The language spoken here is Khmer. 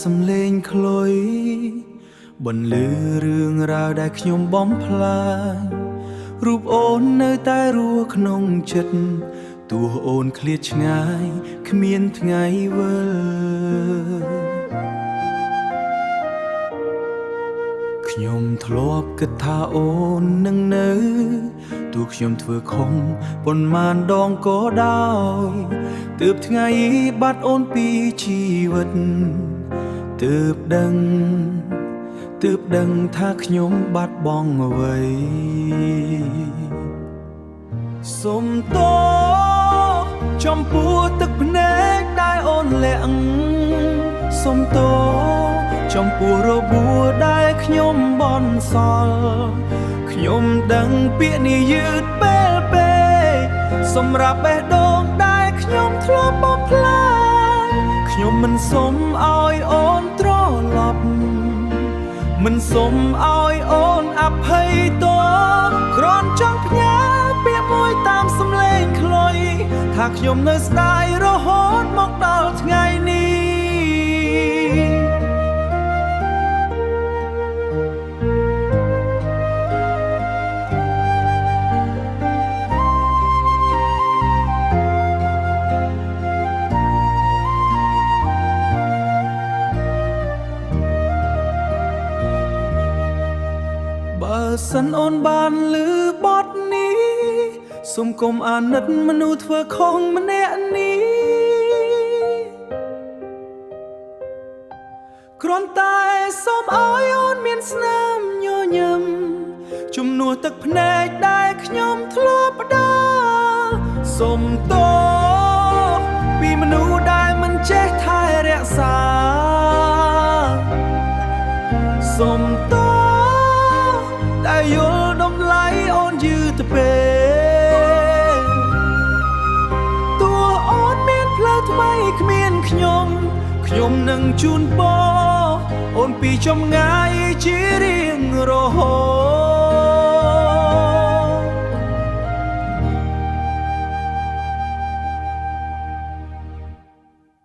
សំឡេងខ្លុយបន្លឺរឿងរ៉ាវដែលខ្ញុំបំផ្លាញរូបអូននៅតែរស់ក្នុងចិត្តទោះអូនឃ្លាតឆ្ងាយគ្មានថ្ងៃវិលខ្ញុំធ្លាប់គិតថាអូននឹងនៅទោះខ្ញុំធ្វើខុសប៉ុន្មានដងក៏ដោយទើបថ្ងៃបាត់អូនពីជីវិតទើបដឹងថាខ្ញុំបាត់បង់អ្វីសុំទោសចំពោះទឹកភ្នែកដែលអូនលាក់សុំទោសចំពោះរបួសដែលខ្ញុំបន់សល់ខ្ញុំដឹងពាក្យនេះយឺតពេលពេកសម្រាប់បេះដូងដែលខ្ញុំធ្លាប់បំផ្លាញខ្ញុំមិនសុំឲ្យអូនត្រឡប់មិនសុំឲ្យអូនអភ័យទោសគ្រាន់ចង់ផ្ញើពាក្យមួយតាមសំឡេងខ្លុយថាខ្ញុំនៅស្ដាយរហូតមកដល់ថ្ងៃនេះបើសិនអូនបានឮបទនេះសូមកុំអាណិតមនុស្សធ្វើខុសម្នាក់នេះគ្រាន់តែសូមឲ្យអូនមានស្នាមញញឹមជំនួសទឹកភ្នែកដែលខ្ញុំធ្លាប់ផ្ដល់សូមទោសពីមនុស្សដែលមិនចេះថែរក្សាសូមទោសដែលយល់តម្លៃអូនយឺតពេកទោះអូនមានផ្លូវថ្មីគ្មានខ្ញុំនឹងជូនពរអូនពីចម្ងាយជារៀងរហូត